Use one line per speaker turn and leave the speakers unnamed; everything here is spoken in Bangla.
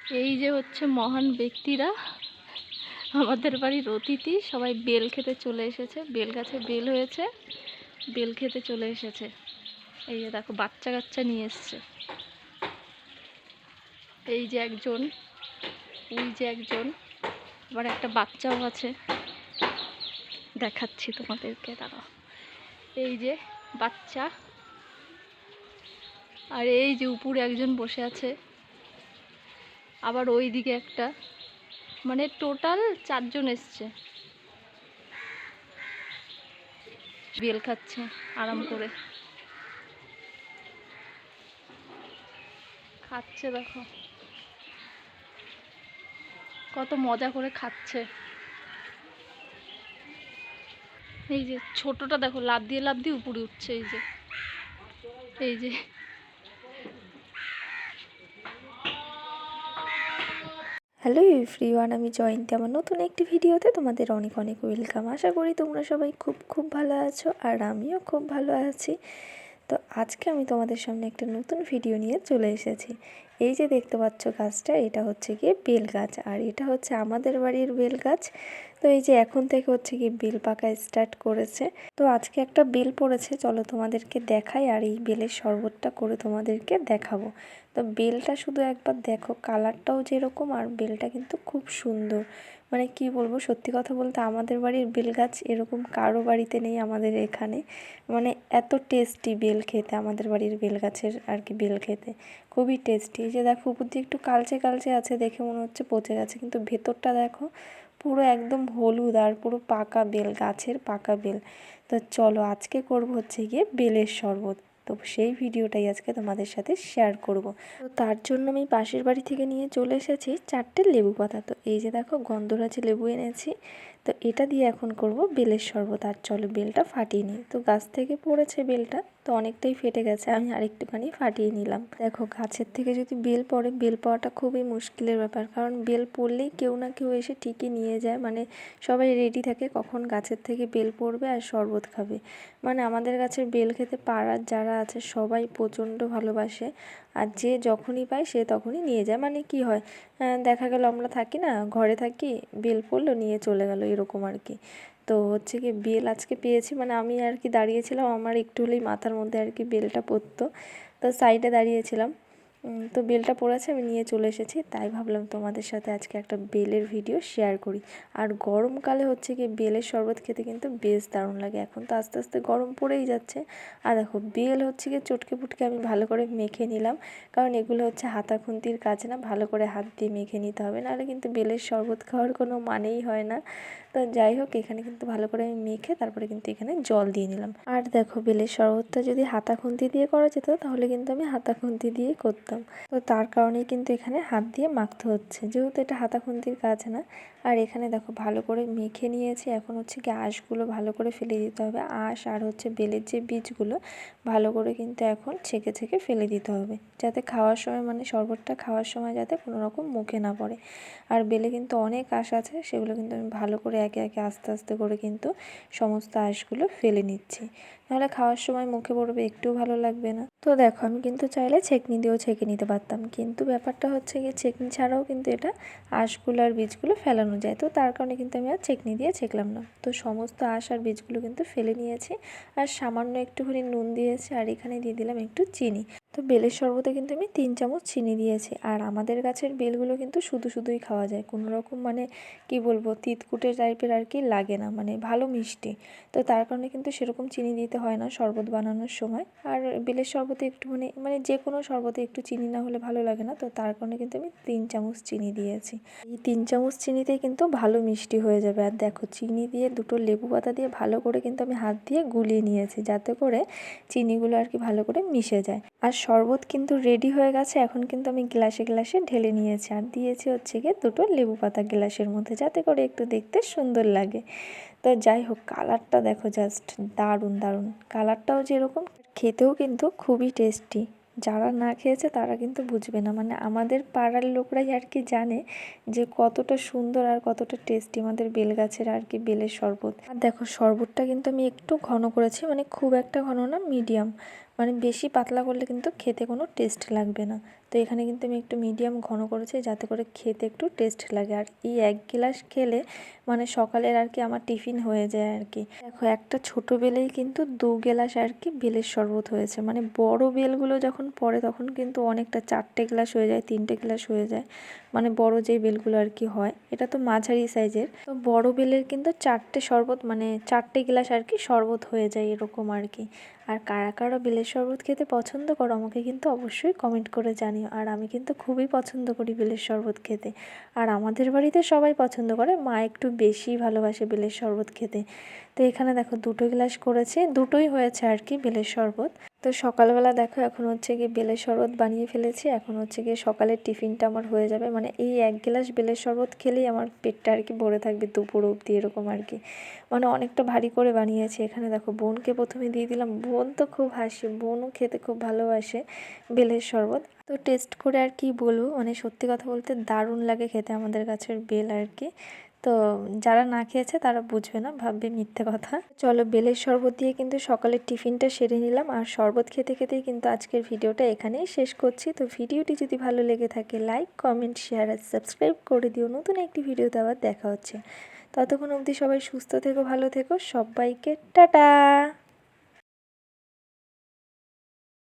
এই যে হচ্ছে মহান ব্যক্তিরা, আমাদের বাড়ির অতিথি, সবাই বেল খেতে চলে এসেছে। বেল গাছে বেল হয়েছে, বেল খেতে চলে এসেছে। এই যে দেখো বাচ্চা কাচ্চা নিয়ে এসছে। এই যে একজন, ওই যে একজন, আবার একটা বাচ্চাও আছে, দেখাচ্ছি তোমাদেরকে, দাঁড়াও। এই যে বাচ্চা, আর এই যে উপরে একজন বসে আছে, আবার ওই দিকে একটা, মানে টোটাল 4 জন এসছে। বেল খাচ্ছে আরাম করে, খাচ্ছে দেখো কত মজা করে খাচ্ছে। এই যে ছোটটা দেখো লাফ দিয়ে উপরে উঠছে। এই যে এই যে
হ্যালো এভরিওয়ান, আমি জয়ন্তী। আমার নতুন একটি ভিডিওতে তোমাদের অনেক অনেক ওয়েলকাম। আশা করি তোমরা সবাই খুব খুব ভালো আছো, আর আমিও খুব ভালো আছি। তো আজকে আমি তোমাদের সামনে একটা নতুন ভিডিও নিয়ে চলে এসেছি। এই যে দেখতে পাচ্ছ গাছটা, এটা হচ্ছে গিয়ে বেল গাছ, আর এটা হচ্ছে আমাদের বাড়ির বেল গাছ। তো এই যে এখন থেকে হচ্ছে গিয়ে বেল পাকা স্টার্ট করেছে। তো আজকে একটা বেল পড়েছে, চলো তোমাদেরকে দেখাই, আর এই বেলের শরবতটা করে তোমাদেরকে দেখাবো। তো বেলটা শুধু একবার দেখো, কালারটাও যেরকম, আর বেলটা কিন্তু খুব সুন্দর। মানে কি বলবো, সত্যি কথা বলতে আমাদের বাড়ির বেল গাছ এরকম কারো বাড়িতে নেই আমাদের এখানে। মানে এত টেস্টি বেল খেতে, আমাদের বাড়ির বেল গাছের আর কি বেল খেতে খুবই টেস্টি। এই যে দেখো উপর দিয়ে একটু কালচে কালচে আছে, দেখে মনে হচ্ছে পচে গেছে, কিন্তু ভেতরটা দেখো পুরো একদম হলুদ, আর পুরো পাকা বেল, গাছের পাকা বেল। তো চলো আজকে করব হচ্ছে গিয়ে বেলের শরবত। তো সেই ভিডিওটাই আজকে তোমাদের সাথে শেয়ার করব। তো তার জন্য আমি পাশের বাড়ি থেকে নিয়ে চলে এসেছি 4টে লেবু পাতা। তো এই যে দেখো গন্ধরাজি লেবু এনেছি। তো এটা দিয়ে এখন করব বেলের শরবত। আর চলো বেলটা ফাটিয়ে নিই। তো গাছ থেকে পড়েছে বেলটা, তো অনেকটাই ফেটে গেছে, আমি আরেকটুখানি ফাটিয়ে নিলাম। দেখো গাছের থেকে যদি বেল পড়ে, বেল পাওয়াটা খুবই মুশকিলের ব্যাপার, কারণ বেল পড়লেই কেউ না কেউ এসে ঠিকই নিয়ে যায়। মানে সবাই রেডি থাকে কখন গাছের থেকে বেল পড়বে আর শরবত খাবে। মানে আমাদের গাছের বেল খেতে পাড়ার যারা আছে সবাই প্রচণ্ড ভালোবাসে, আর যে যখনই পায় সে তখনই নিয়ে যায়। মানে কি হয়, দেখা গেল আমরা থাকি না, ঘরে থাকি, বেল পড়লো নিয়ে চলে গেল, এরকম আর কি। তো হচ্ছে কি বেল আজকে পেয়েছি, মানে আমি আর কি দাঁড়িয়েছিলাম, আমার একটু হলেই মাথার মধ্যে আর কি বেলটা পড়তো, তো সাইডে দাঁড়িয়েছিলাম। তো বেলটা পড়েছে, আমি নিয়ে চলে এসেছি, তাই ভাবলাম তোমাদের সাথে আজকে একটা বেলের ভিডিও শেয়ার করি। আর গরমকালে হচ্ছে কি বেলের শরবত খেতে কিন্তু বেশ দারুণ লাগে। এখন তো আস্তে আস্তে গরম পড়েই যাচ্ছে। আর দেখো বেল হচ্ছে কি চটকে পুটকে আমি ভালো করে মেখে নিলাম, কারণ এগুলো হচ্ছে হাতা খুন্তির কাজ না, ভালো করে হাত দিয়ে মেখে নিতে হবে, নাহলে কিন্তু বেলের শরবত খাওয়ার কোনো মানেই হয় না। তো যাই হোক, এখানে কিন্তু ভালো করে আমি মেখে তারপরে কিন্তু এখানে জল দিয়ে নিলাম। আর দেখো বেলের শরবতটা যদি হাতা খুন্তি দিয়ে করা যেত, তাহলে কিন্তু আমি হাতা খুন্তি দিয়েই করতাম। তো তার কারণেই কিন্তু এখানে হাত দিয়ে মাখতে হচ্ছে, যেহেতু এটা হাতা খুন্তির কাজ না। আর এখানে দেখো ভালো করে মেখে নিয়েছি। এখন হচ্ছে কি আঁশগুলো ভালো করে ফেলে দিতে হবে। আঁশ আর হচ্ছে বেলের যে বীজগুলো ভালো করে কিন্তু এখন ছেঁকে ছেঁকে ফেলে দিতে হবে, যাতে খাওয়ার সময়, মানে শরবতটা খাওয়ার সময় যাতে কোনো রকম মুখে না পড়ে। আর বেলে কিন্তু অনেক আঁশ আছে, সেগুলো কিন্তু আমি ভালো করে একে একে আস্তে আস্তে করে কিন্তু সমস্ত আঁশগুলো ফেলে নিচ্ছি, নাহলে খাওয়ার সময় মুখে পড়বে, একটুও ভালো লাগবে না। তো দেখো আমি কিন্তু চাইলে ছেঁকনি দিয়েও ছেঁকে নিতে পারতাম, কিন্তু ব্যাপারটা হচ্ছে গিয়ে ছেঁকনি ছাড়াও কিন্তু এটা আঁশগুলো আর বীজগুলো ফেলানো যায়। তো তার কারণে কিন্তু আমি আর ছেঁকনি দিয়ে ছেঁকলাম না। তো সমস্ত আঁশ আর বীজগুলো কিন্তু ফেলে নিয়েছি, আর সামান্য একটুখানি নুন দিয়েছি, আর এখানে দিয়ে দিলাম একটু চিনি। তো বেলের শরবতে কিন্তু আমি 3 চামচ চিনি দিয়েছি। আর আমাদের গাছের বেলগুলো কিন্তু শুধু শুধুই খাওয়া যায়, কোনো রকম মানে কি বলবো তিতকুটে টাইপের আর কি লাগে না, মানে ভালো মিষ্টি। তো তার কারণে কিন্তু সেরকম চিনি দিতে হয় না শরবত বানানোর সময়। আর বেলের শরবতে একটু মানে যে কোনো শরবতে একটু চিনি না হলে ভালো লাগে না, তো তার কারণে কিন্তু আমি 3 চামচ চিনি দিয়েছি। এই 3 চামচ চিনিতেই কিন্তু ভালো মিষ্টি হয়ে যাবে। আর দেখো চিনি দিয়ে দুটো লেবু পাতা দিয়ে ভালো করে কিন্তু আমি হাত দিয়ে গুলিয়ে নিয়েছি, যাতে করে চিনিগুলো আর কি ভালো করে মিশে যায়। আর শরবত কিন্তু রেডি হয়ে গেছে। এখন কিন্তু আমি গ্লাসে গ্লাসে ঢেলে নিয়েছি, আর দিয়েছি হচ্ছে গিয়ে দুটো লেবু পাতা গ্লাসের মধ্যে, যাতে করে একটু দেখতে সুন্দর লাগে। তো যাই হোক, কালারটা দেখো জাস্ট দারুণ দারুণ, কালারটাও যেরকম, খেতেও কিন্তু খুবই টেস্টি। যারা না খেয়েছে তারা কিন্তু বুঝবে না, মানে আমাদের পাড়ার লোকরাই আর কি জানে যে কতটা সুন্দর আর কতটা টেস্টি আমাদের বেল গাছের আর কি বেলের শরবত। আর দেখো শরবতটা কিন্তু আমি একটু ঘন করেছি, মানে খুব একটা ঘন না, মিডিয়াম। মানে বেশি পাতলা করলে কিন্তু খেতে কোনো টেস্ট লাগবে না। তো তো এখানে কিন্তু আমি একটু মিডিয়াম ঘন করেছি যাতে করে খেতে একটু টেস্ট লাগে। আর এই 1 গ্লাস খেলে মানে সকালের আর কি আমার টিফিন হয়ে যায় আর কি। দেখো একটা ছোট বেলেই কিন্তু 2 গ্লাস আর কি বেলের শরবত হয়েছে। মানে বড় বেলগুলো যখন পড়ে তখন কিন্তু অনেকটা 4টে গ্লাস হয়ে যায়, 3টে গ্লাস হয়ে যায়, মানে বড় যেই বেলগুলো আর কি হয়। এটা তো মাঝারি সাইজের, তো বড় বেলের কিন্তু 4টে শরবত মানে 4টে গ্লাস আর কি শরবত হয়ে যায় এরকম আর কি। আর কারা কারা বেলের শরবত খেতে পছন্দ করো আমাকে কিন্তু অবশ্যই কমেন্ট করে জানিও। আর আমি কিন্তু খুবই পছন্দ করি বেলের শরবত খেতে। আর আমাদের বাড়িতে সবাই পছন্দ করে, মা একটু বেশি ভালোবাসে বেলের শরবত খেতে। তো এখানে দেখো 2টো গ্লাস করেছি, দুটোই হয়েছে আর কি বেলের শরবত। তো সকালবেলা দেখো এখন হচ্ছে গিয়ে বেলের শরবত বানিয়ে ফেলেছি। এখন হচ্ছে গিয়ে সকালের টিফিনটা আমার হয়ে যাবে। মানে এই 1 গ্লাস বেলের শরবত খেলেই আমার পেটটা আর কি ভরে থাকবে দুপুর অবধি এরকম আর কি। মানে অনেকটা ভারী করে বানিয়েছি। এখানে দেখো বোনকে প্রথমে দিয়ে দিলাম। বোন তো খুব হাসি, বোনও খেতে খুব ভালোবাসে বেলের শরবত। তো টেস্ট করে আর কি বলবো, মানে সত্যি কথা বলতে দারুণ লাগে খেতে আমাদের গাছের বেল আর কি। তো যারা না খেয়েছে তারা বুঝবে না, ভাববে মিথ্যে কথা। চলো বেলের শরবত দিয়ে কিন্তু সকালের টিফিনটা সেরে নিলাম। আর শরবত খেতে খেতেই কিন্তু আজকের ভিডিওটা এখানেই শেষ করছি। তো ভিডিওটি যদি ভালো লেগে থাকে লাইক, কমেন্ট, শেয়ার আর সাবস্ক্রাইব করে দিও। নতুন একটি ভিডিওতে আবার দেখা হচ্ছে। ততক্ষণ অবধি সবাই সুস্থ থেকো, ভালো থেকো, সবাইকে টাটা।